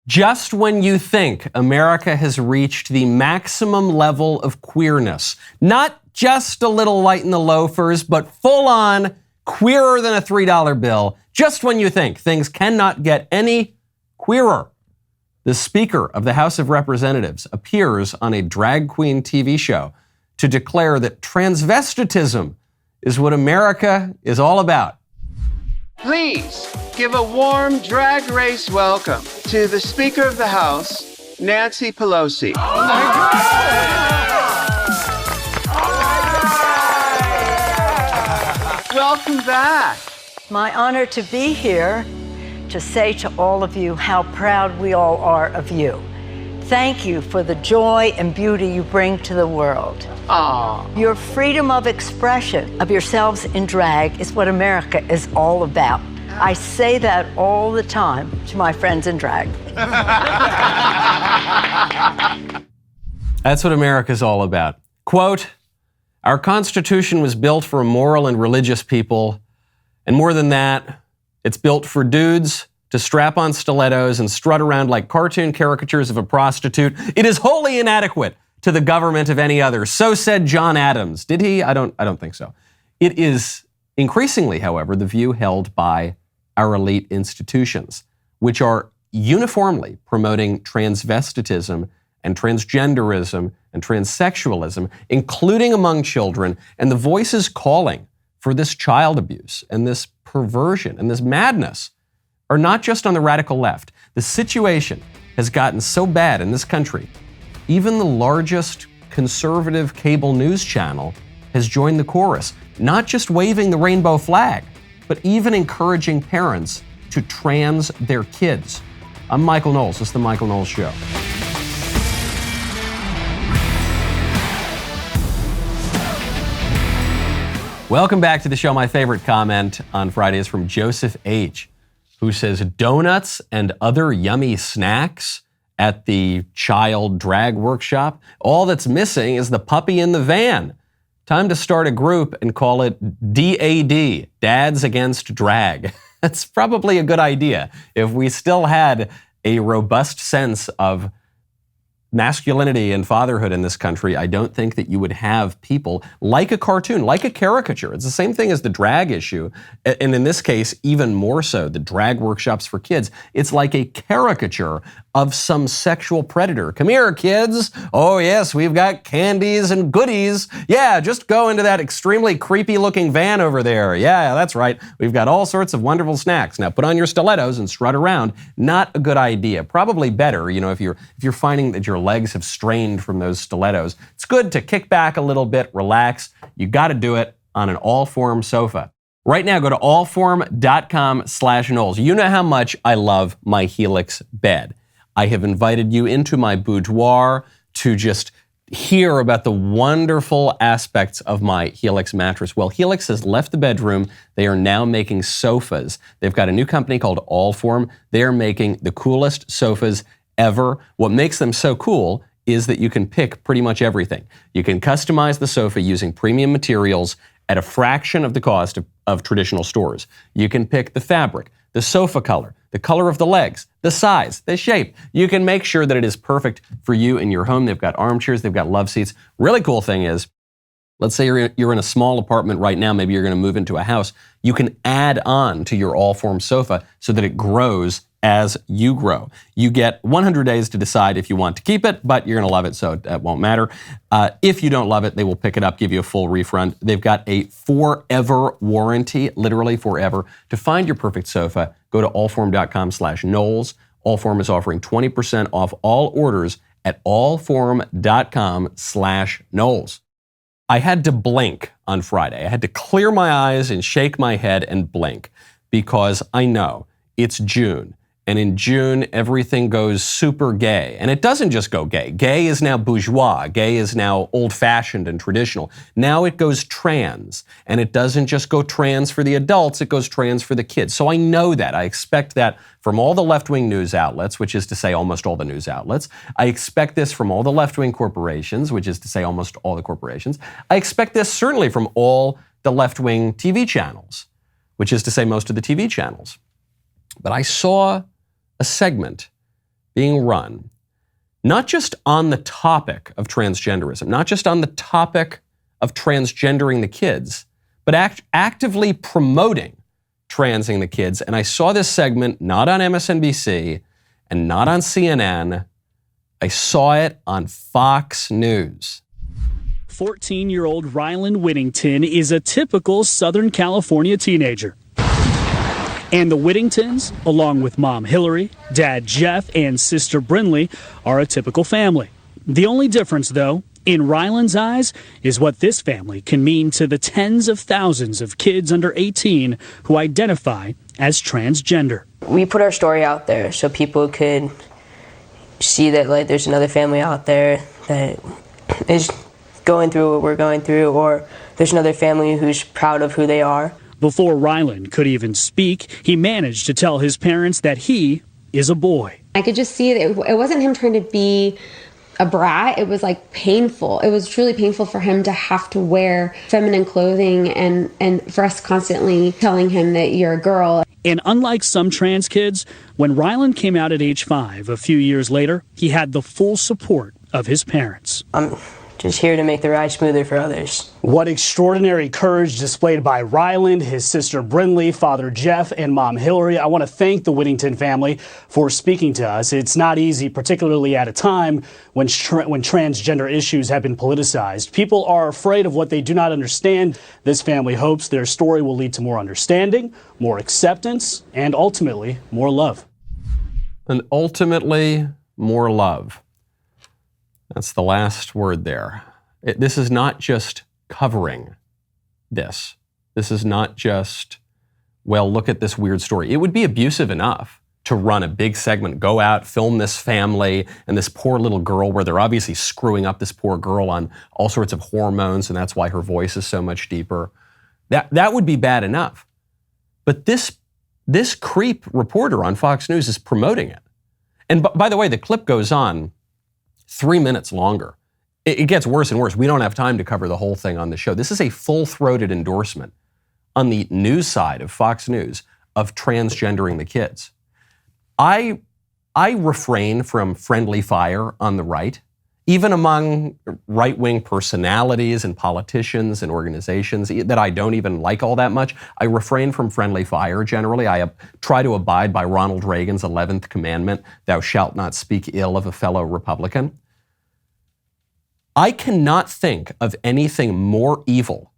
Just when you think America has reached the maximum level of queerness, not just a little light in the loafers, but full on queerer than a $3 bill, just when you think things cannot get any queerer, the Speaker of the House of Representatives appears on a drag queen TV show to declare that transvestitism is what America is all about. Please give a warm drag race welcome to the Speaker of the House, Nancy Pelosi. Welcome back. My honor to be here to say to all of you how proud we all are of you. Thank you for the joy and beauty you bring to the world. Aww. Your freedom of expression of yourselves in drag is what America is all about. I say that all the time to my friends in drag. That's what America's all about. Quote, our Constitution was built for moral and religious people, and more than that, it's built for dudes to strap on stilettos and strut around like cartoon caricatures of a prostitute. It is wholly inadequate to the government of any other. So said John Adams. Did he? I don't think so. It is increasingly, however, the view held by our elite institutions, which are uniformly promoting transvestitism and transgenderism and transsexualism, including among children, and the voices calling for this child abuse and this perversion and this madness are not just on the radical left. The situation has gotten so bad in this country, even the largest conservative cable news channel has joined the chorus, not just waving the rainbow flag, but even encouraging parents to trans their kids. I'm Michael Knowles. This is The Michael Knowles Show. Welcome back to the show. My favorite comment on Friday is from Joseph H., who says, donuts and other yummy snacks at the child drag workshop? All that's missing is the puppy in the van. Time to start a group and call it DAD, Dads Against Drag. That's probably a good idea. If we still had a robust sense of masculinity and fatherhood in this country, I don't think that you would have people like a cartoon, like a caricature. It's the same thing as the drag issue. And in this case, even more so, the drag workshops for kids. It's like a caricature of some sexual predator. Come here, kids. Oh, yes, we've got candies and goodies. Yeah, just go into that extremely creepy looking van over there. Yeah, that's right. We've got all sorts of wonderful snacks. Now put on your stilettos and strut around. Not a good idea. Probably better, if you're finding that your legs have strained from those stilettos, it's good to kick back a little bit, relax. You got to do it on an all-form sofa. Right now, go to allform.com/Knowles. You know how much I love my Helix bed. I have invited you into my boudoir to just hear about the wonderful aspects of my Helix mattress. Well, Helix has left the bedroom. They are now making sofas. They've got a new company called Allform. They are making the coolest sofas ever. What makes them so cool is that you can pick pretty much everything. You can customize the sofa using premium materials at a fraction of the cost of traditional stores. You can pick the fabric, the sofa color, the color of the legs, the size, the shape. You can make sure that it is perfect for you in your home. They've got armchairs, they've got love seats. Really cool thing is, let's say you're in a small apartment right now, maybe you're gonna move into a house. You can add on to your Allform sofa so that it grows as you grow. You get 100 days to decide if you want to keep it, but you're gonna love it, so it won't matter. If you don't love it, they will pick it up, give you a full refund. They've got a forever warranty, literally forever. To find your perfect sofa, go to allform.com/Knowles. Allform is offering 20% off all orders at allform.com/Knowles. I had to blink on Friday. I had to clear my eyes and shake my head and blink because I know it's June. And in June, everything goes super gay. And it doesn't just go gay. Gay is now bourgeois. Gay is now old-fashioned and traditional. Now it goes trans. And it doesn't just go trans for the adults, it goes trans for the kids. So I know that. I expect that from all the left-wing news outlets, which is to say almost all the news outlets. I expect this from all the left-wing corporations, which is to say almost all the corporations. I expect this certainly from all the left-wing TV channels, which is to say most of the TV channels. But I saw a segment being run, not just on the topic of transgenderism, not just on the topic of transgendering the kids, but actively promoting transing the kids. And I saw this segment not on MSNBC and not on CNN. I saw it on Fox News. 14-year-old Ryland Whittington is a typical Southern California teenager. And the Whittingtons, along with Mom Hillary, Dad Jeff, and sister Brinley, are a typical family. The only difference, though, in Ryland's eyes, is what this family can mean to the tens of thousands of kids under 18 who identify as transgender. We put our story out there so people could see that there's another family out there that is going through what we're going through, or there's another family who's proud of who they are. Before Ryland could even speak, he managed to tell his parents that he is a boy. I could just see that it wasn't him trying to be a brat. It was painful. It was truly painful for him to have to wear feminine clothing and for us constantly telling him that you're a girl. And unlike some trans kids, when Ryland came out at age 5 a few years later, he had the full support of his parents. I'm just here to make the ride smoother for others. What extraordinary courage displayed by Ryland, his sister Brinley, Father Jeff, and Mom Hillary. I want to thank the Whittington family for speaking to us. It's not easy, particularly at a time when transgender issues have been politicized. People are afraid of what they do not understand. This family hopes their story will lead to more understanding, more acceptance, and ultimately, more love. And ultimately, more love. That's the last word there. This is not just covering this. This is not just, well, look at this weird story. It would be abusive enough to run a big segment, go out, film this family and this poor little girl where they're obviously screwing up this poor girl on all sorts of hormones, and that's why her voice is so much deeper. That would be bad enough. But this creep reporter on Fox News is promoting it. And by the way, the clip goes on 3 minutes longer. It gets worse and worse. We don't have time to cover the whole thing on the show. This is a full-throated endorsement on the news side of Fox News of transgendering the kids. I refrain from friendly fire on the right, even among right-wing personalities and politicians and organizations that I don't even like all that much. I refrain from friendly fire generally. I try to abide by Ronald Reagan's 11th commandment, thou shalt not speak ill of a fellow Republican. I cannot think of anything more evil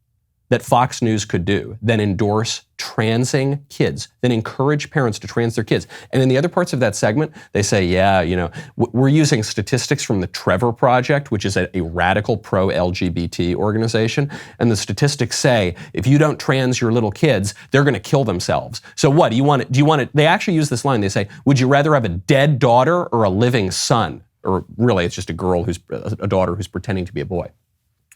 that Fox News could do than endorse transing kids, than encourage parents to trans their kids. And in the other parts of that segment, they say, yeah, we're using statistics from the Trevor Project, which is a radical pro-LGBT organization. And the statistics say, if you don't trans your little kids, they're going to kill themselves. So what, do you want it? They actually use this line. They say, would you rather have a dead daughter or a living son? Or really, it's just a daughter who's pretending to be a boy.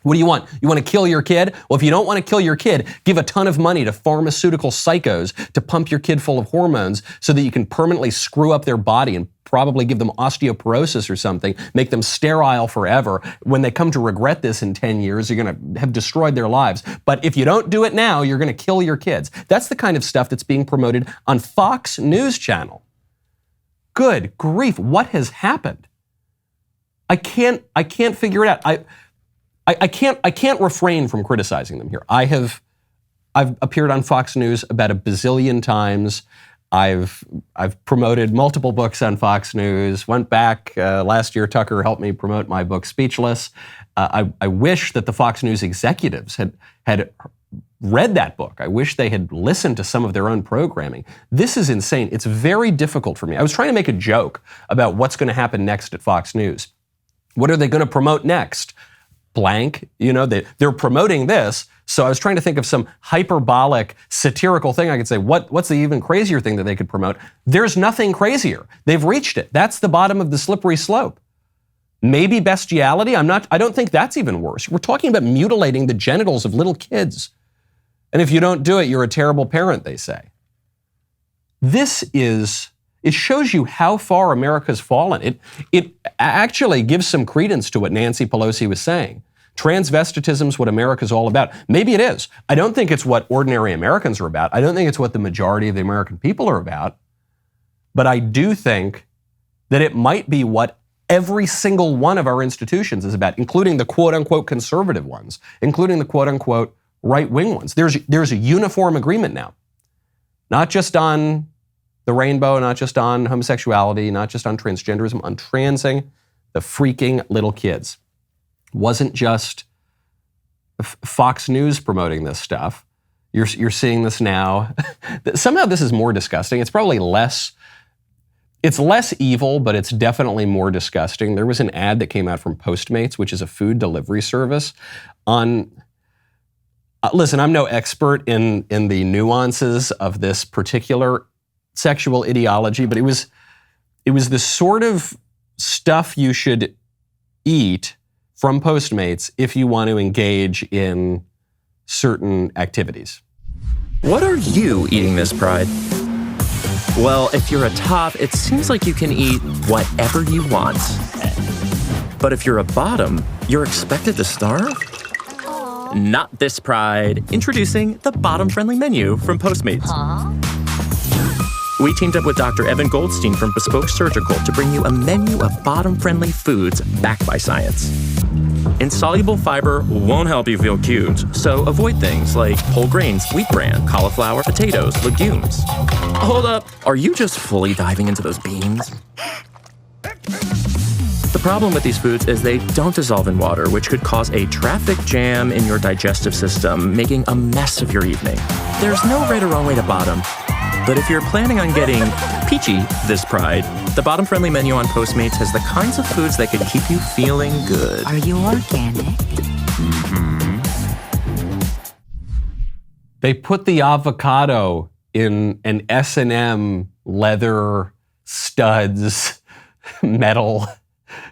What do you want? You want to kill your kid? Well, if you don't want to kill your kid, give a ton of money to pharmaceutical psychos to pump your kid full of hormones so that you can permanently screw up their body and probably give them osteoporosis or something, make them sterile forever. When they come to regret this in 10 years, you're going to have destroyed their lives. But if you don't do it now, you're going to kill your kids. That's the kind of stuff that's being promoted on Fox News Channel. Good grief, what has happened? I can't figure it out. I can't refrain from criticizing them here. I've appeared on Fox News about a bazillion times. I've promoted multiple books on Fox News. Went back last year. Tucker helped me promote my book Speechless. I wish that the Fox News executives had read that book. I wish they had listened to some of their own programming. This is insane. It's very difficult for me. I was trying to make a joke about what's going to happen next at Fox News. What are they going to promote next? Blank. They're promoting this. So I was trying to think of some hyperbolic, satirical thing I could say. What's the even crazier thing that they could promote? There's nothing crazier. They've reached it. That's the bottom of the slippery slope. Maybe bestiality. I don't think that's even worse. We're talking about mutilating the genitals of little kids. And if you don't do it, you're a terrible parent, they say. It shows you how far America's fallen. It actually gives some credence to what Nancy Pelosi was saying. Transvestitism is what America's all about. Maybe it is. I don't think it's what ordinary Americans are about. I don't think it's what the majority of the American people are about. But I do think that it might be what every single one of our institutions is about, including the quote-unquote conservative ones, including the quote-unquote right-wing ones. There's a uniform agreement now, not just on the rainbow, not just on homosexuality, not just on transgenderism, on transing the freaking little kids. Wasn't just Fox News promoting this stuff. You're seeing this now. Somehow this is more disgusting. It's probably less evil, but it's definitely more disgusting. There was an ad that came out from Postmates, which is a food delivery service, on listen, I'm no expert in the nuances of this particular sexual ideology, but it was the sort of stuff you should eat from Postmates if you want to engage in certain activities. What are you eating this Pride? Well, if you're a top, it seems like you can eat whatever you want. But if you're a bottom, you're expected to starve? Not this Pride. Introducing the bottom-friendly menu from Postmates. We teamed up with Dr. Evan Goldstein from Bespoke Surgical to bring you a menu of bottom-friendly foods backed by science. Insoluble fiber won't help you feel cute, so avoid things like whole grains, wheat bran, cauliflower, potatoes, legumes. Hold up, are you just fully diving into those beans? The problem with these foods is they don't dissolve in water, which could cause a traffic jam in your digestive system, making a mess of your evening. There's no right or wrong way to bottom. But if you're planning on getting peachy this Pride, the bottom-friendly menu on Postmates has the kinds of foods that could keep you feeling good. Are you organic? They put the avocado in an S&M leather studs metal.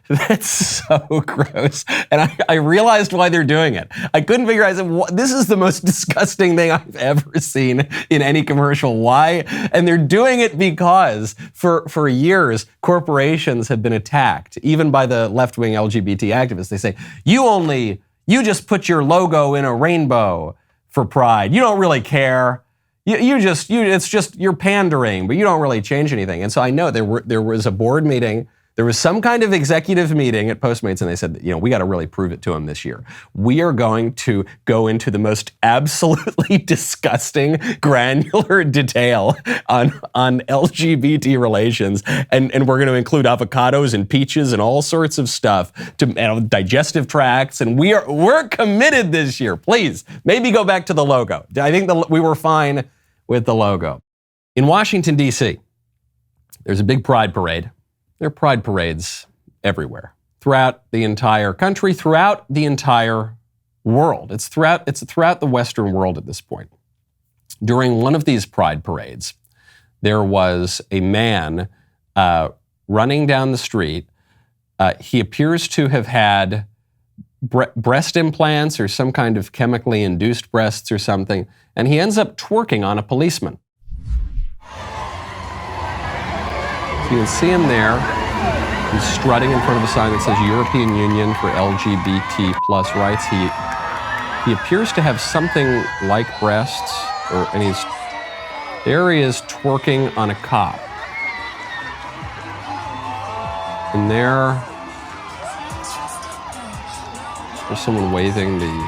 That's so gross. And I realized why they're doing it. I couldn't figure out, I said, this is the most disgusting thing I've ever seen in any commercial. Why? And they're doing it because for years, corporations have been attacked, even by the left-wing LGBT activists. They say, you just put your logo in a rainbow for Pride. You don't really care. It's just, you're pandering, but you don't really change anything. And so I know there was a board meeting. There was some kind of executive meeting at Postmates, and they said, we got to really prove it to them this year. We are going to go into the most absolutely disgusting, granular detail on LGBT relations, and we're going to include avocados and peaches and all sorts of stuff to digestive tracts, and we're committed this year. Please, maybe go back to the logo. I think we were fine with the logo. In Washington, D.C., there's a big pride parade. There are pride parades everywhere, throughout the entire country, throughout the entire world. It's throughout the Western world at this point. During one of these pride parades, there was a man running down the street. He appears to have had breast implants or some kind of chemically induced breasts or something, and he ends up twerking on a policeman. You can see him there. He's strutting in front of a sign that says European Union for LGBT plus rights. He appears to have something like breasts, and there he is twerking on a cop. And there's someone waving the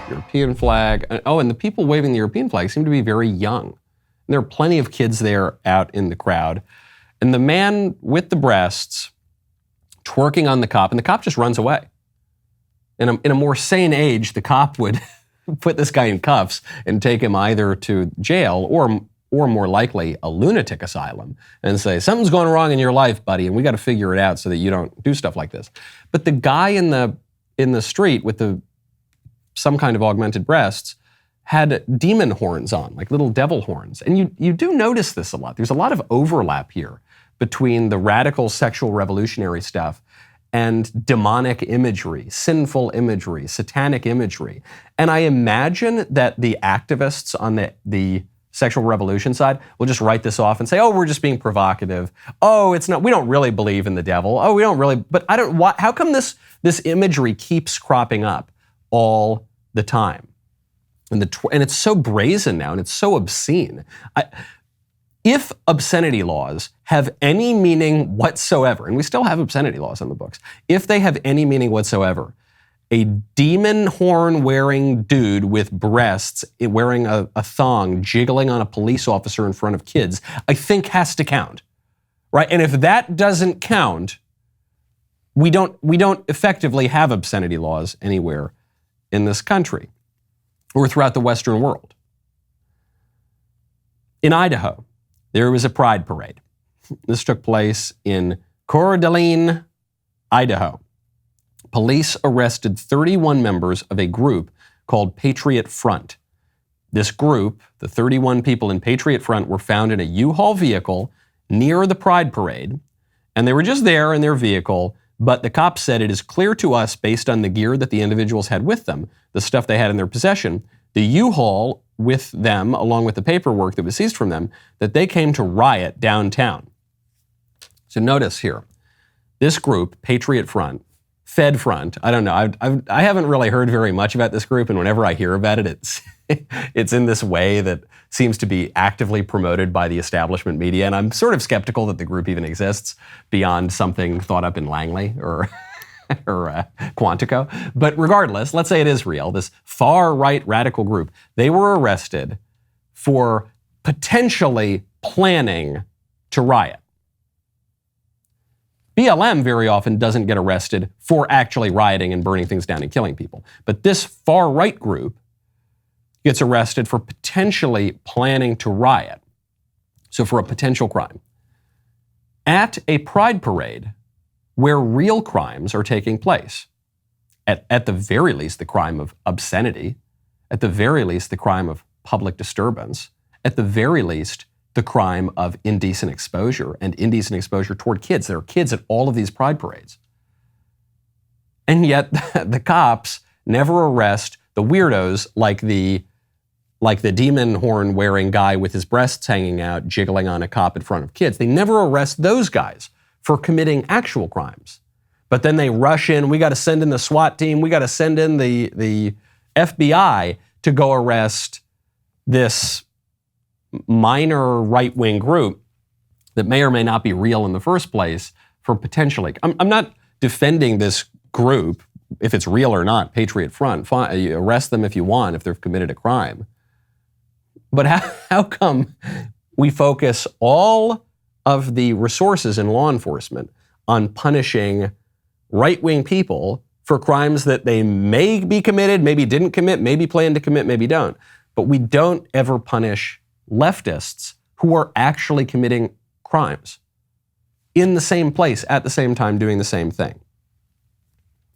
European flag. And the people waving the European flag seem to be very young. And there are plenty of kids there out in the crowd. And the man with the breasts twerking on the cop, and the cop just runs away. In a more sane age, the cop would put this guy in cuffs and take him either to jail or more likely a lunatic asylum and say, something's going wrong in your life, buddy, and we got to figure it out so that you don't do stuff like this. But the guy in the street with some kind of augmented breasts had demon horns on, like little devil horns. And you do notice this a lot. There's a lot of overlap here between the radical sexual revolutionary stuff and demonic imagery, sinful imagery, satanic imagery. And I imagine that the activists on the sexual revolution side will just write this off and say, oh, we're just being provocative. Oh, it's not, we don't really believe in the devil. Oh, we don't really, but how come this imagery keeps cropping up all the time? And it's so brazen now, and it's so obscene. If obscenity laws have any meaning whatsoever, and we still have obscenity laws on the books, if they have any meaning whatsoever, a demon horn wearing dude with breasts wearing a thong jiggling on a police officer in front of kids, I think has to count, right? And if that doesn't count, we don't effectively have obscenity laws anywhere in this country or throughout the Western world. In Idaho, there was a pride parade. This took place in Coeur d'Alene, Idaho. Police arrested 31 members of a group called Patriot Front. This group, the 31 people in Patriot Front, were found in a U-Haul vehicle near the pride parade, and they were just there in their vehicle, but the cops said it is clear to us, based on the gear that the individuals had with them, the stuff they had in their possession, the U-Haul with them, along with the paperwork that was seized from them, that they came to riot downtown. So notice here, this group, Patriot Front, Fed Front, I don't know, I haven't really heard very much about this group, and whenever I hear about it, it's in this way that seems to be actively promoted by the establishment media, and I'm sort of skeptical that the group even exists beyond something thought up in Langley or Quantico. But regardless, let's say it is real, this far-right radical group, they were arrested for potentially planning to riot. BLM very often doesn't get arrested for actually rioting and burning things down and killing people. But this far-right group gets arrested for potentially planning to riot. So for a potential crime. At a pride parade where real crimes are taking place. At the very least, the crime of obscenity. At the very least, the crime of public disturbance. At the very least, the crime of indecent exposure and indecent exposure toward kids. There are kids at all of these pride parades. And yet the cops never arrest the weirdos like the demon horn wearing guy with his breasts hanging out, jiggling on a cop in front of kids. They never arrest those guys for committing actual crimes. But then they rush in, we got to send in the SWAT team, we got to send in the FBI to go arrest this minor right-wing group that may or may not be real in the first place for potentially. I'm not defending this group, if it's real or not, Patriot Front. Fine, you arrest them if you want, if they've committed a crime. But how come we focus all of the resources in law enforcement on punishing right-wing people for crimes that they may be committed, maybe didn't commit, maybe plan to commit, maybe don't. But we don't ever punish leftists who are actually committing crimes in the same place at the same time doing the same thing.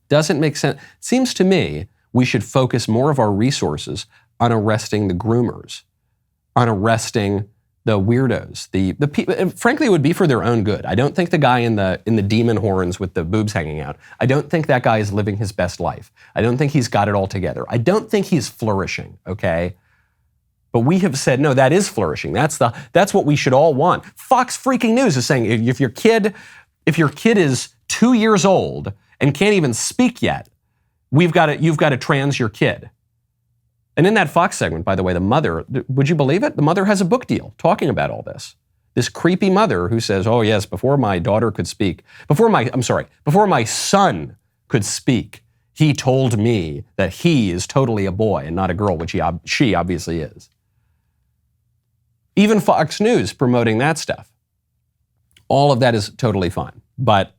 Doesn't make sense. Seems to me we should focus more of our resources on arresting the groomers, on arresting the weirdos, the people. Frankly, it would be for their own good. I don't think the guy in the demon horns with the boobs hanging out, I don't think that guy is living his best life. I don't think he's got it all together. I don't think he's flourishing, okay? But we have said, no, that is flourishing. That's what we should all want. Fox freaking News is saying if your kid is 2 years old and can't even speak yet, you've got to trans your kid. And in that Fox segment, by the way, the mother, would you believe it? The mother has a book deal talking about all this. This creepy mother who says, oh yes, before my son could speak, he told me that he is totally a boy and not a girl, which she obviously is. Even Fox News promoting that stuff. All of that is totally fine. But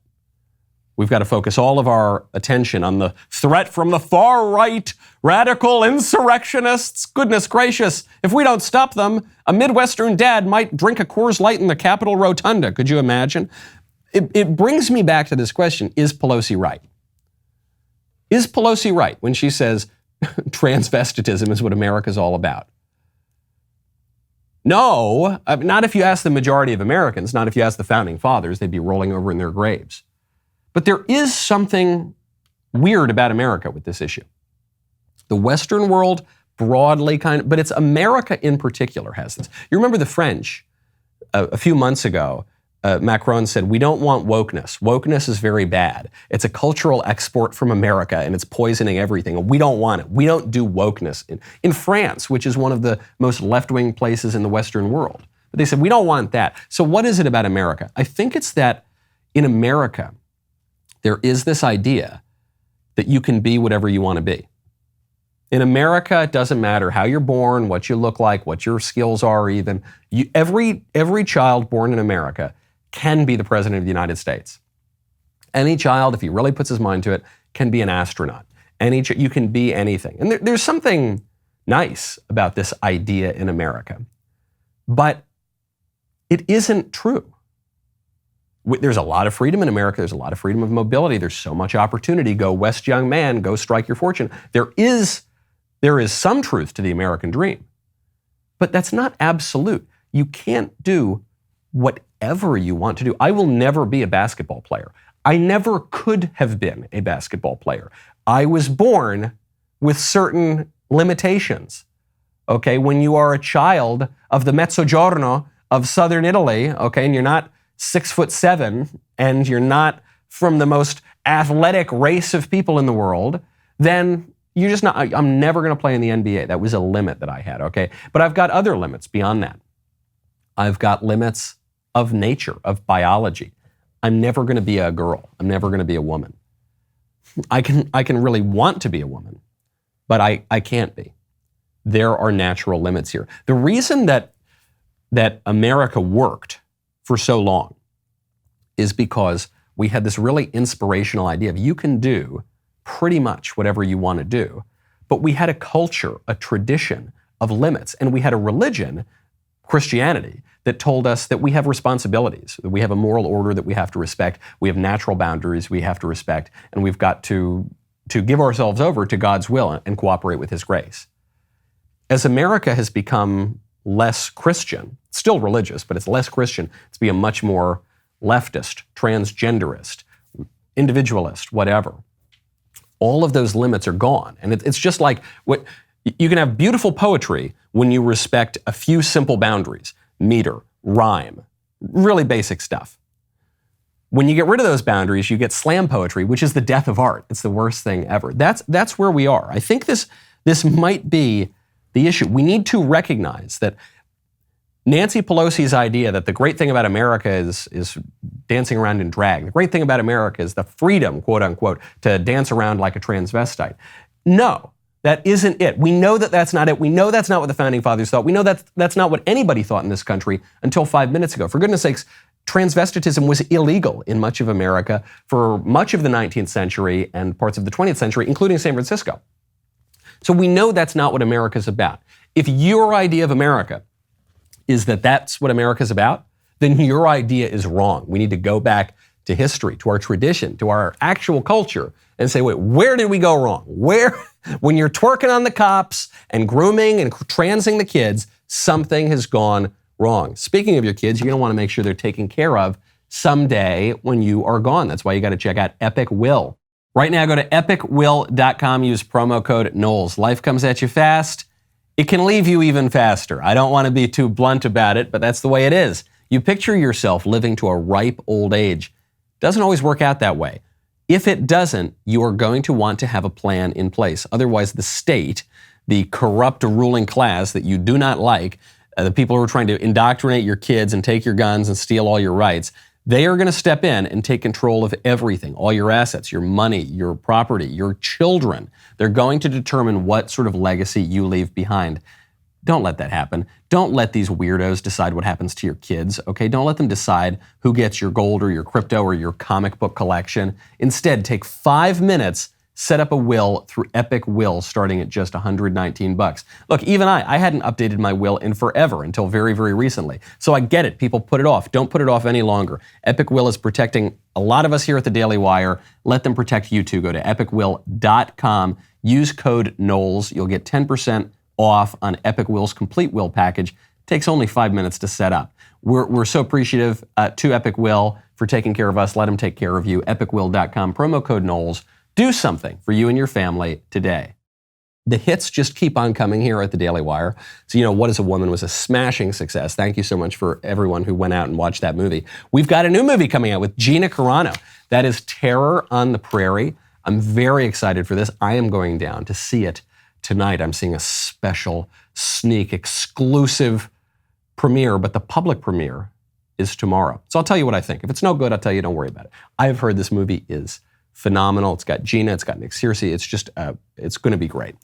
we've got to focus all of our attention on the threat from the far-right radical insurrectionists. Goodness gracious, if we don't stop them, a Midwestern dad might drink a Coors Light in the Capitol Rotunda. Could you imagine? It brings me back to this question, is Pelosi right? Is Pelosi right when she says transvestitism is what America's all about? No, not if you ask the majority of Americans, not if you ask the founding fathers, they'd be rolling over in their graves. But there is something weird about America with this issue. The Western world broadly but it's America in particular has this. You remember the French a few months ago, Macron said, we don't want wokeness. Wokeness is very bad. It's a cultural export from America and it's poisoning everything. We don't want it. We don't do wokeness. In France, which is one of the most left-wing places in the Western world, But they said, we don't want that. So what is it about America? I think it's that in America, there is this idea that you can be whatever you want to be. In America, it doesn't matter how you're born, what you look like, what your skills are even. Every child born in America can be the president of the United States. Any child, if he really puts his mind to it, can be an astronaut. You can be anything. And there's something nice about this idea in America. But it isn't true. There's a lot of freedom in America. There's a lot of freedom of mobility. There's so much opportunity. Go west, young man. Go strike your fortune. There is some truth to the American dream. But that's not absolute. You can't do whatever you want to do. I will never be a basketball player. I never could have been a basketball player. I was born with certain limitations. Okay, when you are a child of the Mezzogiorno of southern Italy, okay, and you're not 6'7", and you're not from the most athletic race of people in the world, then you're just not, I'm never going to play in the NBA. That was a limit that I had, okay? But I've got other limits beyond that. I've got limits of nature, of biology. I'm never going to be a girl. I'm never going to be a woman. I can really want to be a woman, but I can't be. There are natural limits here. The reason that America worked for so long is because we had this really inspirational idea of you can do pretty much whatever you want to do, but we had a culture, a tradition of limits, and we had a religion, Christianity, that told us that we have responsibilities, that we have a moral order that we have to respect, we have natural boundaries we have to respect, and we've got to give ourselves over to God's will and cooperate with His grace. As America has become less Christian, still religious, but it's less Christian, it's become much more leftist, transgenderist, individualist, whatever. All of those limits are gone. And it's just like you can have beautiful poetry when you respect a few simple boundaries. Meter, rhyme, really basic stuff. When you get rid of those boundaries, you get slam poetry, which is the death of art. It's the worst thing ever. That's where we are. I think this might be the issue. We need to recognize that Nancy Pelosi's idea that the great thing about America is dancing around in drag. The great thing about America is the freedom, quote unquote, to dance around like a transvestite. No. That isn't it. We know that that's not it. We know that's not what the Founding Fathers thought. We know that that's not what anybody thought in this country until 5 minutes ago. For goodness sakes, transvestitism was illegal in much of America for much of the 19th century and parts of the 20th century, including San Francisco. So we know that's not what America's about. If your idea of America is that that's what America's about, then your idea is wrong. We need to go back to history, to our tradition, to our actual culture, and say, wait, where did we go wrong? When you're twerking on the cops and grooming and transing the kids, something has gone wrong. Speaking of your kids, you're going to want to make sure they're taken care of someday when you are gone. That's why you got to check out Epic Will. Right now, go to epicwill.com, use promo code Knowles. Life comes at you fast. It can leave you even faster. I don't want to be too blunt about it, but that's the way it is. You picture yourself living to a ripe old age. Doesn't always work out that way. If it doesn't, you are going to want to have a plan in place. Otherwise, the state, the corrupt ruling class that you do not like, the people who are trying to indoctrinate your kids and take your guns and steal all your rights, they are going to step in and take control of everything, all your assets, your money, your property, your children. They're going to determine what sort of legacy you leave behind. Don't let that happen. Don't let these weirdos decide what happens to your kids, okay? Don't let them decide who gets your gold or your crypto or your comic book collection. Instead, take 5 minutes, set up a will through Epic Will starting at just $119. Look, even I hadn't updated my will in forever until very, very recently. So I get it. People put it off. Don't put it off any longer. Epic Will is protecting a lot of us here at the Daily Wire. Let them protect you too. Go to epicwill.com. Use code Knowles. You'll get 10% off on Epic Will's complete will package. Takes only 5 minutes to set up. We're so appreciative to Epic Will for taking care of us. Let them take care of you. epicwill.com, promo code Knowles. Do something for you and your family today. The hits just keep on coming here at the Daily Wire. So, What is a Woman was a smashing success. Thank you so much for everyone who went out and watched that movie. We've got a new movie coming out with Gina Carano. That is Terror on the Prairie. I'm very excited for this. I am going down to see it tonight. I'm seeing a special, sneak, exclusive premiere, but the public premiere is tomorrow. So I'll tell you what I think. If it's no good, I'll tell you don't worry about it. I've heard this movie is phenomenal. It's got Gina, it's got Nick Searcy. It's just, it's going to be great.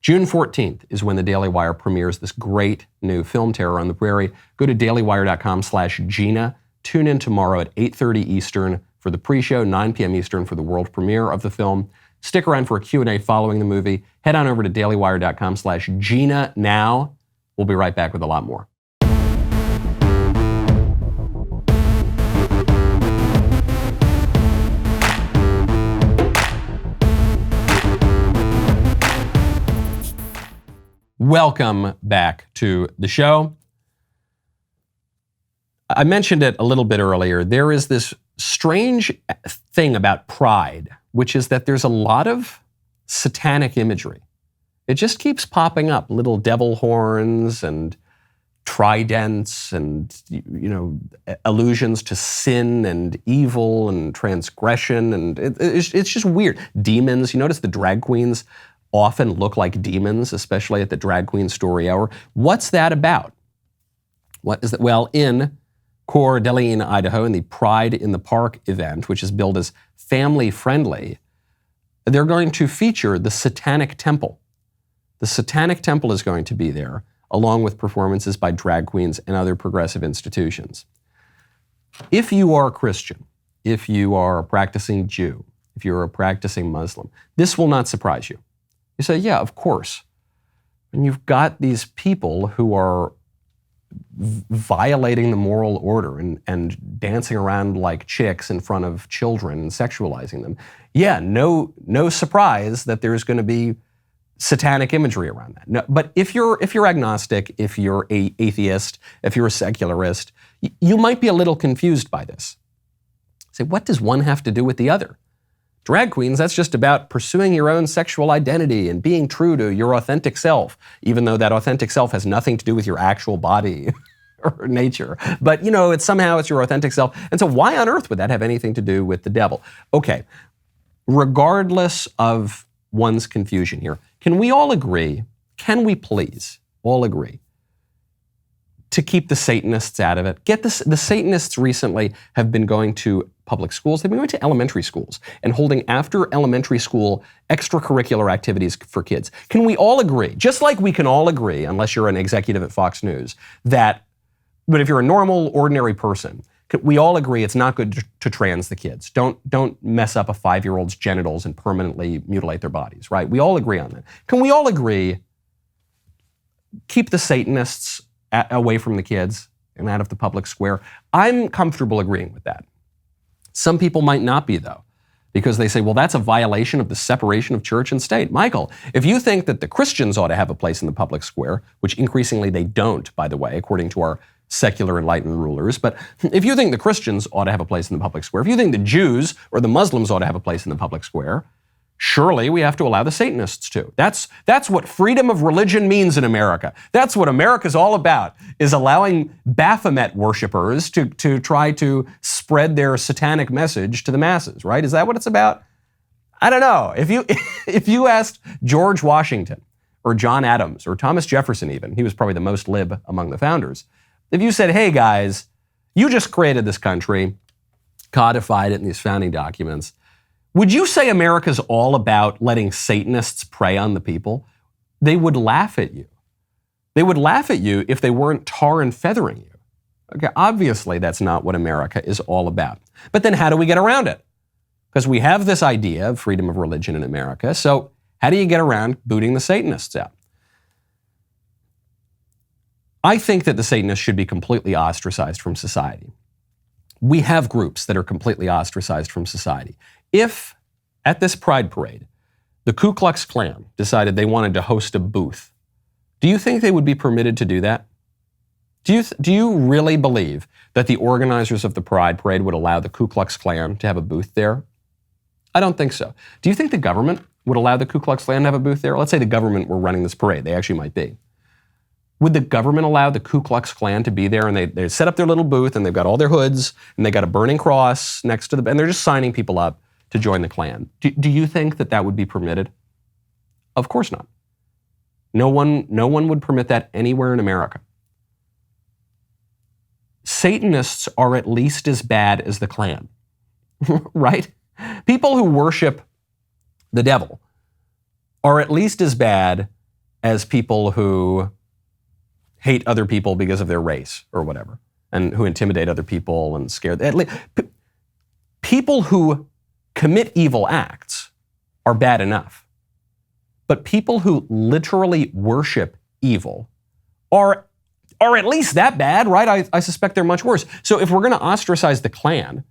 June 14th is when the Daily Wire premieres this great new film, Terror on the Prairie. Go to dailywire.com/Gina. Tune in tomorrow at 8:30 Eastern for the pre-show, 9 p.m. Eastern for the world premiere of the film. Stick around for a Q&A following the movie. Head on over to dailywire.com/Gina now. We'll be right back with a lot more. Welcome back to the show. I mentioned it a little bit earlier. There is this strange thing about pride, which is that there's a lot of satanic imagery. It just keeps popping up, little devil horns and tridents and, allusions to sin and evil and transgression. And it's just weird. Demons. You notice the drag queens often look like demons, especially at the Drag Queen Story Hour. What's that about? What is that? Well, in Coeur d'Alene, Idaho, in the Pride in the Park event, which is billed as family-friendly, they're going to feature the Satanic Temple. The Satanic Temple is going to be there, along with performances by drag queens and other progressive institutions. If you are a Christian, if you are a practicing Jew, if you're a practicing Muslim, this will not surprise you. You say, yeah, of course. And you've got these people who are violating the moral order and dancing around like chicks in front of children and sexualizing them. Yeah, no surprise that there's going to be satanic imagery around that. No, but if you're agnostic, if you're an atheist, if you're a secularist, you might be a little confused by this. Say, what does one have to do with the other? Drag queens, that's just about pursuing your own sexual identity and being true to your authentic self, even though that authentic self has nothing to do with your actual body or nature. But, it's your authentic self. And so why on earth would that have anything to do with the devil? Okay, regardless of one's confusion here, can we please all agree to keep the Satanists out of it? The Satanists recently have been going to public schools. They've been going to elementary schools and holding after elementary school extracurricular activities for kids. Can we all agree, just like we can all agree, unless you're an executive at Fox News, but if you're a normal, ordinary person, we all agree it's not good to trans the kids. Don't mess up a 5-year-old's genitals and permanently mutilate their bodies, right? We all agree on that. Can we all agree, keep the Satanists away from the kids and out of the public square? I'm comfortable agreeing with that. Some people might not be, though, because they say, well, that's a violation of the separation of church and state. Michael, if you think that the Christians ought to have a place in the public square, which increasingly they don't, by the way, according to our secular enlightened rulers, but if you think the Christians ought to have a place in the public square, if you think the Jews or the Muslims ought to have a place in the public square, surely we have to allow the Satanists to. That's what freedom of religion means in America. That's what America's all about, is allowing Baphomet worshipers to try to spread their satanic message to the masses, right? Is that what it's about? I don't know. If you asked George Washington or John Adams or Thomas Jefferson even, he was probably the most lib among the founders. If you said, hey guys, you just created this country, codified it in these founding documents, would you say America's all about letting Satanists prey on the people? They would laugh at you. They would laugh at you if they weren't tar and feathering you. Okay, obviously that's not what America is all about. But then how do we get around it? Because we have this idea of freedom of religion in America, so how do you get around booting the Satanists out? I think that the Satanists should be completely ostracized from society. We have groups that are completely ostracized from society. If, at this Pride Parade, the Ku Klux Klan decided they wanted to host a booth, do you think they would be permitted to do that? Do you really believe that the organizers of the Pride Parade would allow the Ku Klux Klan to have a booth there? I don't think so. Do you think the government would allow the Ku Klux Klan to have a booth there? Let's say the government were running this parade. They actually might be. Would the government allow the Ku Klux Klan to be there and they set up their little booth and they've got all their hoods and they got a burning cross next to them and they're just signing people up to join the Klan? Do you think that would be permitted? Of course not. No one would permit that anywhere in America. Satanists are at least as bad as the Klan, right? People who worship the devil are at least as bad as people who hate other people because of their race or whatever, and who intimidate other people and scare them. People who commit evil acts are bad enough. But people who literally worship evil are at least that bad, right? I suspect they're much worse. So if we're going to ostracize the Klan,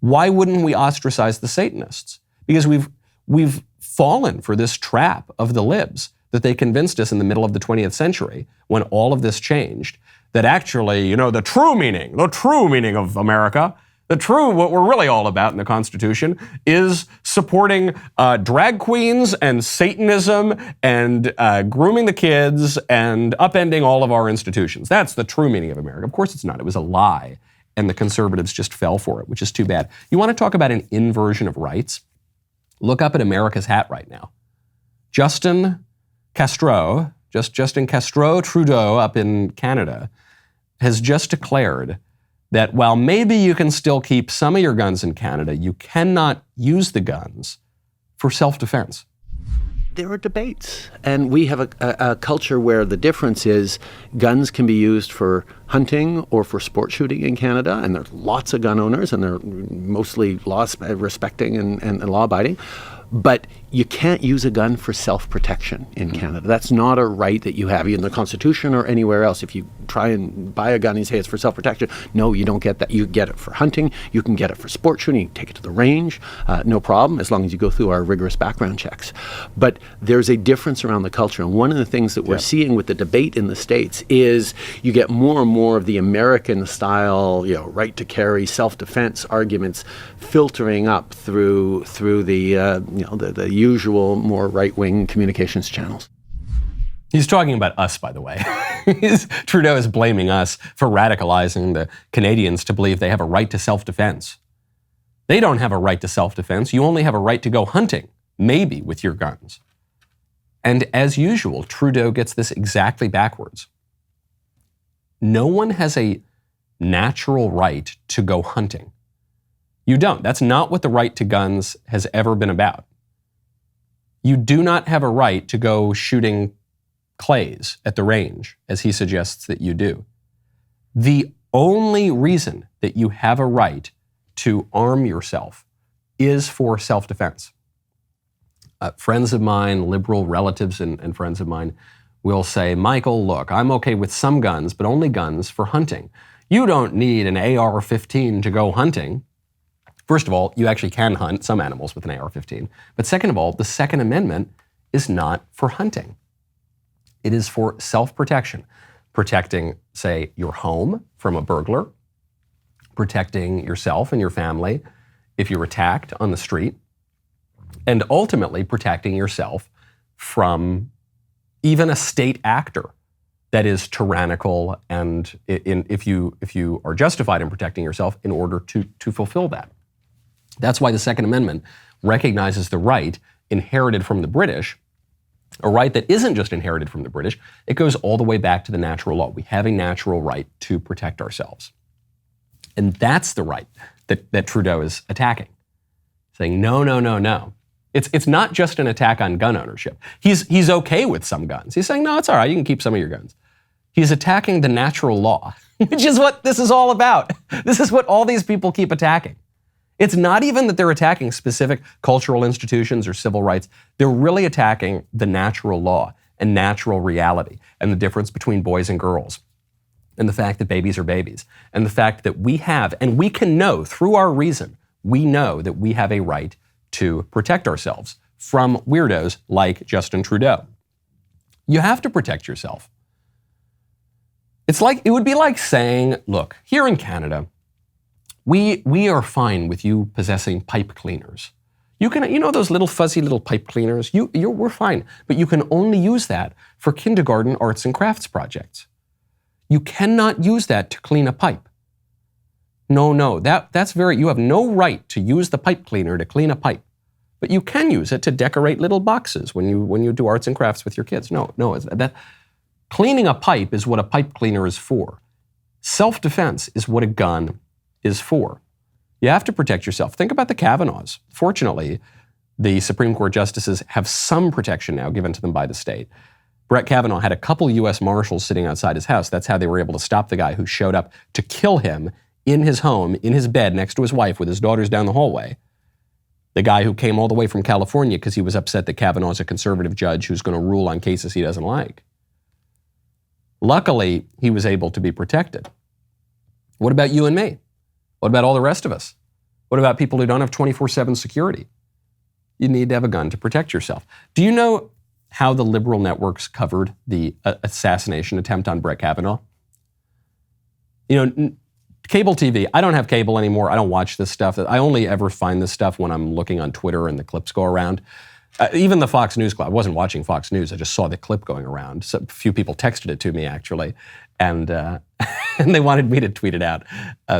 why wouldn't we ostracize the Satanists? Because we've fallen for this trap of the libs that they convinced us in the middle of the 20th century, when all of this changed, that actually, the true meaning of America, what we're really all about in the Constitution, is supporting drag queens and Satanism and grooming the kids and upending all of our institutions. That's the true meaning of America. Of course it's not. It was a lie, and the conservatives just fell for it, which is too bad. You want to talk about an inversion of rights? Look up at America's hat right now. Justin Trudeau up in Canada has just declared that while maybe you can still keep some of your guns in Canada, you cannot use the guns for self-defense. There are debates, and we have a culture where the difference is guns can be used for hunting or for sport shooting in Canada, and there's lots of gun owners, and they're mostly law-respecting and law-abiding. But you can't use a gun for self-protection in Canada. That's not a right that you have in the Constitution or anywhere else. If you try and buy a gun and say it's for self-protection, no, you don't get that. You get it for hunting. You can get it for sport shooting. You can take it to the range, no problem, as long as you go through our rigorous background checks. But there's a difference around the culture. And one of the things that we're seeing with the debate in the States is you get more and more of the American-style, right to carry, self-defense arguments filtering up through the usual more right-wing communications channels. He's talking about us, by the way. Trudeau is blaming us for radicalizing the Canadians to believe they have a right to self-defense. They don't have a right to self-defense. You only have a right to go hunting, maybe with your guns. And as usual, Trudeau gets this exactly backwards. No one has a natural right to go hunting. You don't. That's not what the right to guns has ever been about. You do not have a right to go shooting clays at the range, as he suggests that you do. The only reason that you have a right to arm yourself is for self-defense. Friends of mine, liberal relatives and friends of mine, will say, Michael, look, I'm okay with some guns, but only guns for hunting. You don't need an AR-15 to go hunting. First of all, you actually can hunt some animals with an AR-15. But second of all, the Second Amendment is not for hunting. It is for self-protection. Protecting, say, your home from a burglar, protecting yourself and your family if you're attacked on the street, and ultimately protecting yourself from even a state actor that is tyrannical, and if you are justified in protecting yourself in order to fulfill that. That's why the Second Amendment recognizes the right inherited from the British, a right that isn't just inherited from the British. It goes all the way back to the natural law. We have a natural right to protect ourselves. And that's the right that Trudeau is attacking, saying, no. It's not just an attack on gun ownership. He's okay with some guns. He's saying, no, it's all right, you can keep some of your guns. He's attacking the natural law, which is what this is all about. This is what all these people keep attacking. It's not even that they're attacking specific cultural institutions or civil rights. They're really attacking the natural law and natural reality and the difference between boys and girls and the fact that babies are babies and the fact that we have, and we can know through our reason, we know that we have a right to protect ourselves from weirdos like Justin Trudeau. You have to protect yourself. It would be like saying, look, here in Canada, we are fine with you possessing pipe cleaners. You can, those little fuzzy little pipe cleaners, we're fine, but you can only use that for kindergarten arts and crafts projects. You cannot use that to clean a pipe. No, you have no right to use the pipe cleaner to clean a pipe, but you can use it to decorate little boxes when you do arts and crafts with your kids. No, cleaning a pipe is what a pipe cleaner is for. Self-defense is what a gun is for. You have to protect yourself. Think about the Kavanaughs. Fortunately, the Supreme Court justices have some protection now given to them by the state. Brett Kavanaugh had a couple U.S. Marshals sitting outside his house. That's how they were able to stop the guy who showed up to kill him in his home, in his bed, next to his wife, with his daughters down the hallway. The guy who came all the way from California because he was upset that Kavanaugh's a conservative judge who's going to rule on cases he doesn't like. Luckily, he was able to be protected. What about you and me? What about all the rest of us? What about people who don't have 24/7 security? You need to have a gun to protect yourself. Do you know how the liberal networks covered the assassination attempt on Brett Kavanaugh? You know, cable TV, I don't have cable anymore. I don't watch this stuff. I only ever find this stuff when I'm looking on Twitter and the clips go around. Even the Fox News clip, I wasn't watching Fox News. I just saw the clip going around. So a few people texted it to me, actually. And and they wanted me to tweet it out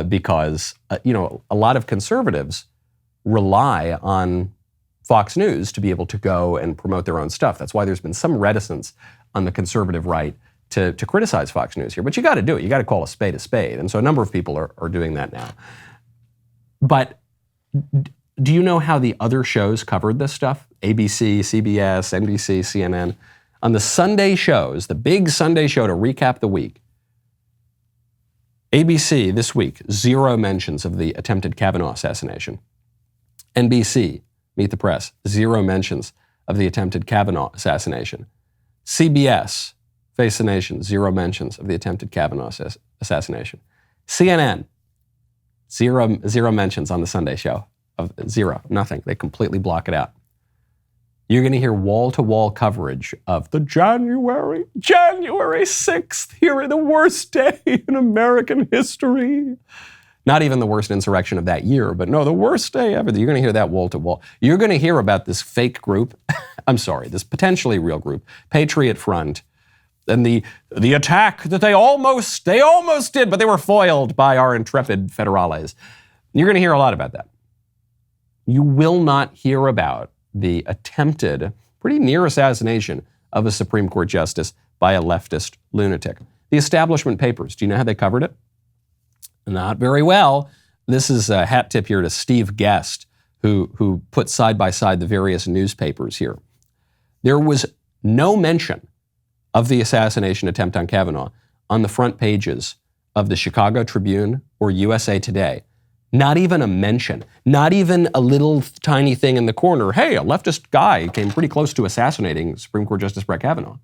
because, a lot of conservatives rely on Fox News to be able to go and promote their own stuff. That's why there's been some reticence on the conservative right to criticize Fox News here. But you got to do it. You got to call a spade a spade. And so a number of people are doing that now. But do you know how the other shows covered this stuff? ABC, CBS, NBC, CNN. On the Sunday shows, the big Sunday show to recap the week, ABC this week, 0 mentions of the attempted Kavanaugh assassination. NBC, Meet the Press, 0 mentions of the attempted Kavanaugh assassination. CBS, Face the Nation, 0 mentions of the attempted Kavanaugh assassination. CNN, 0 mentions on the Sunday show. Of 0, nothing. They completely block it out. You're going to hear wall-to-wall coverage of the January 6th, here, the worst day in American history. Not even the worst insurrection of that year, but no, the worst day ever. You're going to hear that wall-to-wall. You're going to hear about this fake group, this potentially real group, Patriot Front, and the attack that they almost did, but they were foiled by our intrepid federales. You're going to hear a lot about that. You will not hear about the attempted, pretty near assassination of a Supreme Court justice by a leftist lunatic. The establishment papers, do you know how they covered it? Not very well. This is a hat tip here to Steve Guest, who put side by side the various newspapers here. There was no mention of the assassination attempt on Kavanaugh on the front pages of the Chicago Tribune or USA Today. Not even a mention, not even a little tiny thing in the corner. Hey, a leftist guy came pretty close to assassinating Supreme Court Justice Brett Kavanaugh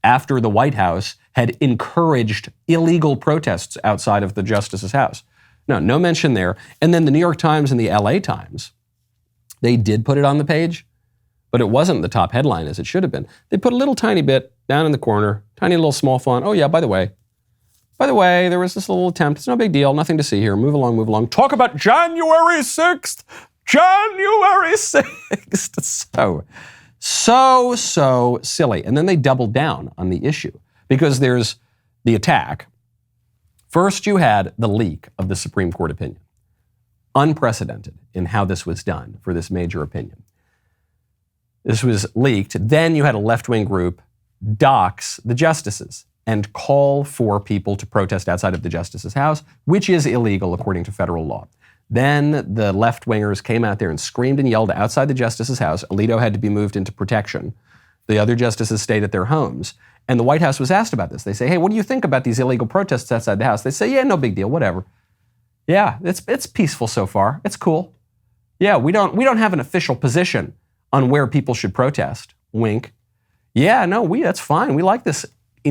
after the White House had encouraged illegal protests outside of the justice's house. No mention there. And then the New York Times and the LA Times, they did put it on the page, but it wasn't the top headline as it should have been. They put a little tiny bit down in the corner, tiny little small font. Oh yeah, by the way, there was this little attempt. It's no big deal. Nothing to see here. Move along. Talk about January 6th. January 6th. So silly. And then they doubled down on the issue because there's the attack. First, you had the leak of the Supreme Court opinion. Unprecedented in how this was done for this major opinion. This was leaked. Then you had a left-wing group dox the justices and call for people to protest outside of the justice's house, which is illegal according to federal law. Then the left-wingers came out there and screamed and yelled outside the justice's house. Alito had to be moved into protection. The other justices stayed at their homes. And the White House was asked about this. They say, hey, what do you think about these illegal protests outside the house? They say, yeah, no big deal, whatever. Yeah, it's peaceful so far. It's cool. Yeah, we don't have an official position on where people should protest. Wink. Yeah, no, that's fine. We like this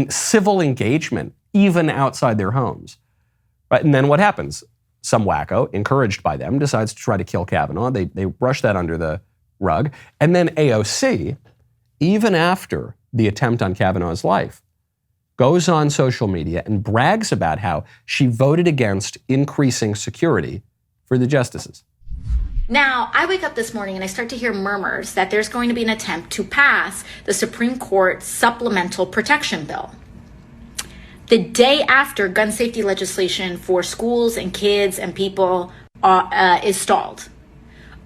civil engagement, even outside their homes. Right? And then what happens? Some wacko, encouraged by them, decides to try to kill Kavanaugh. They brush that under the rug. And then AOC, even after the attempt on Kavanaugh's life, goes on social media and brags about how she voted against increasing security for the justices. Now, I wake up this morning and I start to hear murmurs that there's going to be an attempt to pass the Supreme Court supplemental protection bill. The day after gun safety legislation for schools and kids and people is stalled.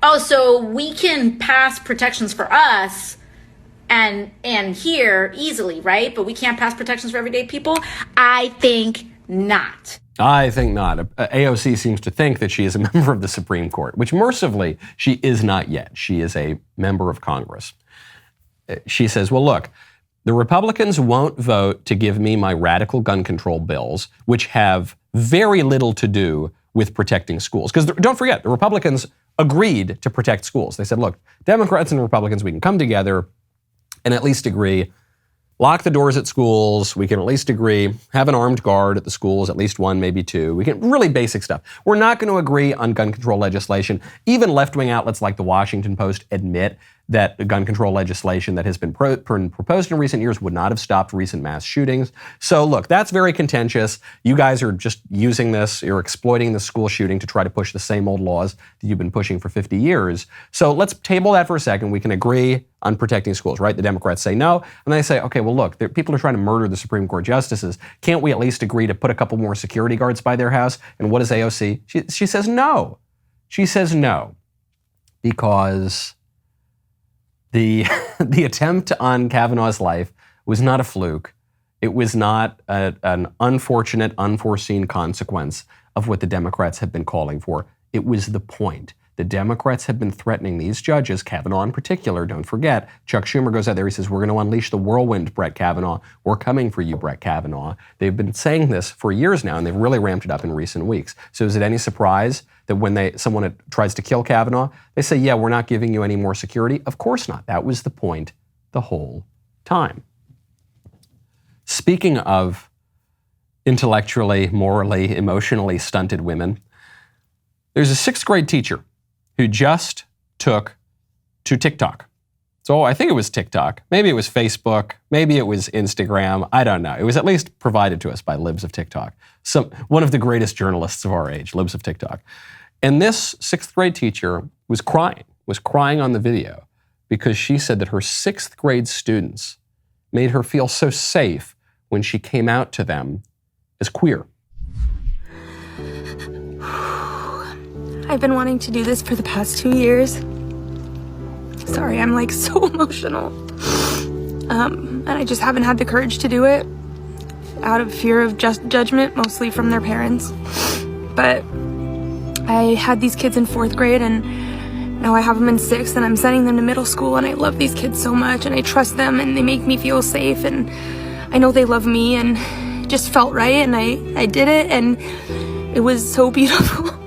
Oh, so we can pass protections for us and here easily, right? But we can't pass protections for everyday people? I think not. I think not. AOC seems to think that she is a member of the Supreme Court, which mercifully she is not yet. She is a member of Congress. She says, well, look, the Republicans won't vote to give me my radical gun control bills, which have very little to do with protecting schools. Because don't forget, the Republicans agreed to protect schools. They said, look, Democrats and Republicans, we can come together and at least agree, lock the doors at schools. We can at least agree, have an armed guard at the schools, at least one, maybe two. We can really basic stuff. We're not going to agree on gun control legislation. Even left-wing outlets like the Washington Post admit that the gun control legislation that has been proposed in recent years would not have stopped recent mass shootings. So look, that's very contentious. You guys are just using this, you're exploiting the school shooting to try to push the same old laws that you've been pushing for 50 years. So let's table that for a second. We can agree on protecting schools, right? The Democrats say no, and they say, okay, well look, people are trying to murder the Supreme Court justices. Can't we at least agree to put a couple more security guards by their house? And what does AOC? She says no. She says no because the attempt on Kavanaugh's life was not a fluke. It was not an unfortunate, unforeseen consequence of what the Democrats have been calling for. It was the point. The Democrats have been threatening these judges, Kavanaugh in particular. Don't forget, Chuck Schumer goes out there, he says, we're going to unleash the whirlwind, Brett Kavanaugh. We're coming for you, Brett Kavanaugh. They've been saying this for years now, and they've really ramped it up in recent weeks. So is it any surprise that when someone tries to kill Kavanaugh, they say, yeah, we're not giving you any more security? Of course not. That was the point the whole time. Speaking of intellectually, morally, emotionally stunted women, there's a 6th grade teacher who just took to TikTok. So I think it was TikTok. Maybe it was Facebook. Maybe it was Instagram. I don't know. It was at least provided to us by Libs of TikTok. One of the greatest journalists of our age, Libs of TikTok. And this 6th grade teacher was crying on the video because she said that her 6th grade students made her feel so safe when she came out to them as queer. I've been wanting to do this for the past 2 years. Sorry, I'm like so emotional. And I just haven't had the courage to do it out of fear of judgment, mostly from their parents. But I had these kids in 4th grade and now I have them in 6th and I'm sending them to middle school and I love these kids so much and I trust them and they make me feel safe and I know they love me and it just felt right and I did it and it was so beautiful.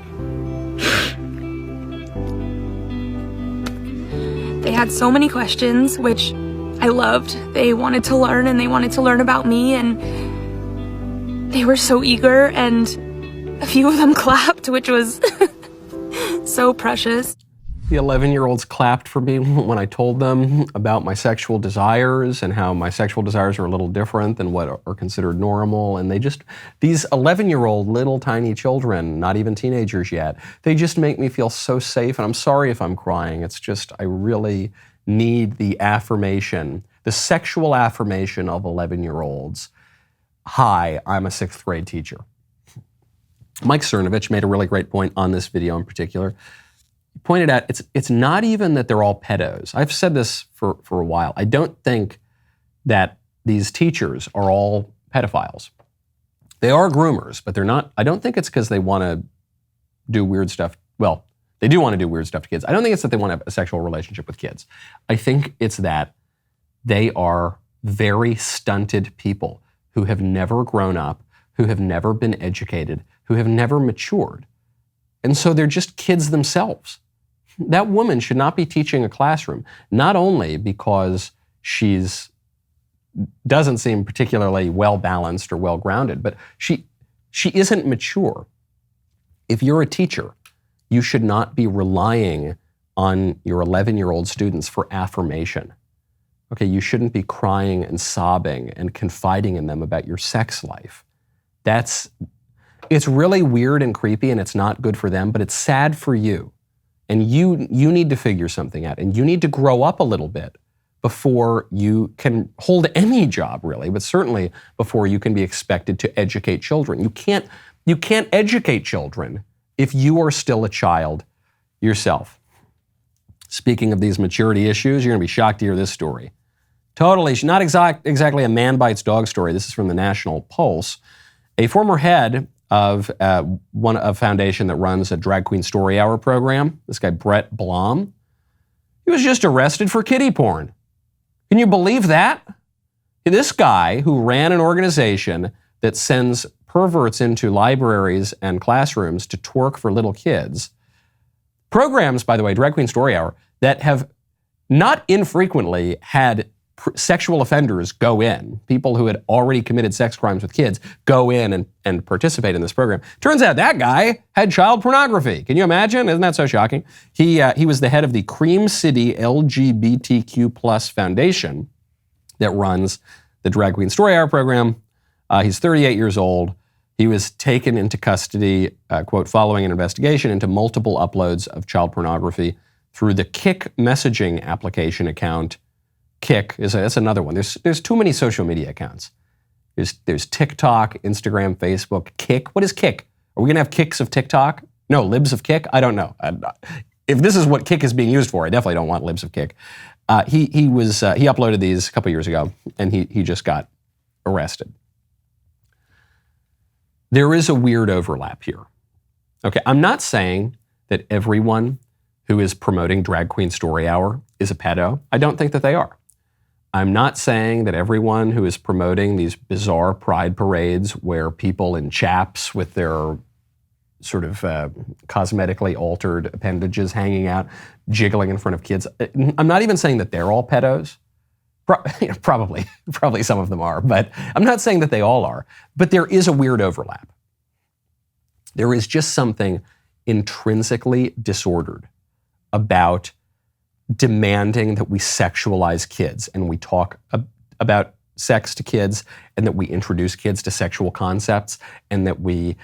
They had so many questions, which I loved. They wanted to learn and they wanted to learn about me and they were so eager and a few of them clapped, which was so precious. The 11-year-olds clapped for me when I told them about my sexual desires and how my sexual desires are a little different than what are considered normal. And these 11-year-old little tiny children, not even teenagers yet, they just make me feel so safe. And I'm sorry if I'm crying. It's just, I really need the affirmation, the sexual affirmation of 11-year-olds. Hi, I'm a 6th grade teacher. Mike Cernovich made a really great point on this video in particular. Pointed out it's not even that they're all pedos. I've said this for a while. I don't think that these teachers are all pedophiles. They are groomers, but they're not. I don't think it's because they want to do weird stuff. Well, they do want to do weird stuff to kids. I don't think it's that they want to have a sexual relationship with kids. I think it's that they are very stunted people who have never grown up, who have never been educated, who have never matured. And so they're just kids themselves. That woman should not be teaching a classroom, not only because doesn't seem particularly well-balanced or well-grounded, but she isn't mature. If you're a teacher, you should not be relying on your 11-year-old students for affirmation. Okay, you shouldn't be crying and sobbing and confiding in them about your sex life. It's really weird and creepy and it's not good for them, but it's sad for you. And you need to figure something out and you need to grow up a little bit before you can hold any job really, but certainly before you can be expected to educate children. You can't educate children if you are still a child yourself. Speaking of these maturity issues, you're gonna be shocked to hear this story. Totally, not exactly a man bites dog story. This is from the National Pulse. A former head of a foundation that runs a drag queen story hour program, this guy Brett Blom, he was just arrested for kiddie porn. Can you believe that? This guy who ran an organization that sends perverts into libraries and classrooms to twerk for little kids. Programs, by the way, Drag Queen Story Hour, that have not infrequently had sexual offenders go in, people who had already committed sex crimes with kids, go in and participate in this program. Turns out that guy had child pornography. Can you imagine? Isn't that so shocking? He was the head of the Cream City LGBTQ+ Foundation that runs the Drag Queen Story Hour program. He's 38 years old. He was taken into custody, quote, following an investigation into multiple uploads of child pornography through the Kik messaging application account. Kik that's another one. There's too many social media accounts. There's TikTok, Instagram, Facebook. Kik. What is Kik? Are we gonna have Kiks of TikTok? No, libs of Kik? I don't know. If this is what Kik is being used for, I definitely don't want libs of Kik. He uploaded these a couple years ago, and he just got arrested. There is a weird overlap here. Okay, I'm not saying that everyone who is promoting Drag Queen Story Hour is a pedo. I don't think that they are. I'm not saying that everyone who is promoting these bizarre pride parades where people in chaps with their sort of cosmetically altered appendages hanging out, jiggling in front of kids. I'm not even saying that they're all pedos. Probably some of them are, but I'm not saying that they all are. But there is a weird overlap. There is just something intrinsically disordered about demanding that we sexualize kids and we talk about sex to kids and that we introduce kids to sexual concepts and that we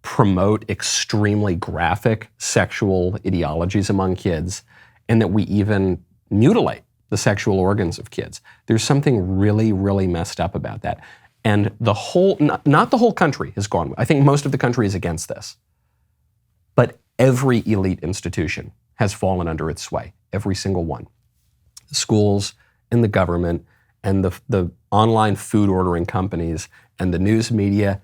promote extremely graphic sexual ideologies among kids and that we even mutilate the sexual organs of kids. There's something really, really messed up about that. And the whole, not the whole country has gone, I think most of the country is against this, but every elite institution has fallen under its sway, every single one. The schools and the government and the online food ordering companies and the news media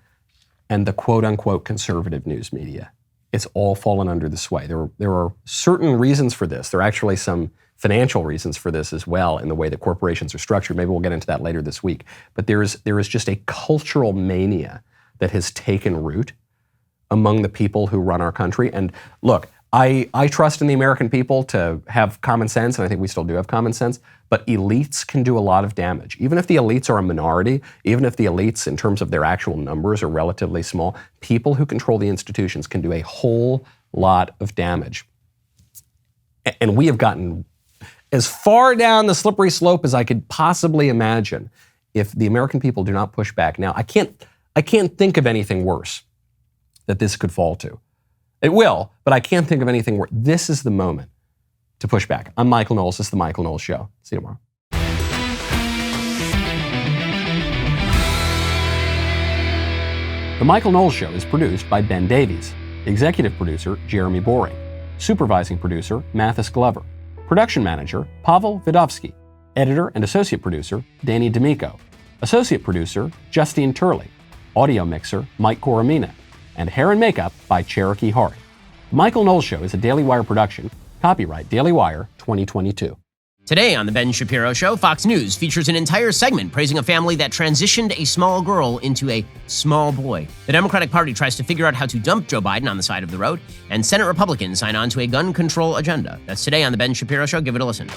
and the quote-unquote conservative news media. It's all fallen under the sway. There are certain reasons for this. There are actually some financial reasons for this as well in the way that corporations are structured. Maybe we'll get into that later this week. But there is just a cultural mania that has taken root among the people who run our country. And look, I trust in the American people to have common sense, and I think we still do have common sense, but elites can do a lot of damage. Even if the elites are a minority, even if the elites in terms of their actual numbers are relatively small, people who control the institutions can do a whole lot of damage. And we have gotten as far down the slippery slope as I could possibly imagine if the American people do not push back. Now, I can't think of anything worse that this could fall to. It will, but I can't think of anything worse. This is the moment to push back. I'm Michael Knowles. This is The Michael Knowles Show. See you tomorrow. The Michael Knowles Show is produced by Ben Davies. Executive producer, Jeremy Boring. Supervising producer, Mathis Glover. Production manager, Pavel Vidovsky. Editor and associate producer, Danny D'Amico. Associate producer, Justine Turley. Audio mixer, Mike Coromina. And hair and makeup by Cherokee Hart. The Michael Knowles Show is a Daily Wire production. Copyright Daily Wire 2022. Today on The Ben Shapiro Show, Fox News features an entire segment praising a family that transitioned a small girl into a small boy. The Democratic Party tries to figure out how to dump Joe Biden on the side of the road, and Senate Republicans sign on to a gun control agenda. That's today on The Ben Shapiro Show. Give it a listen.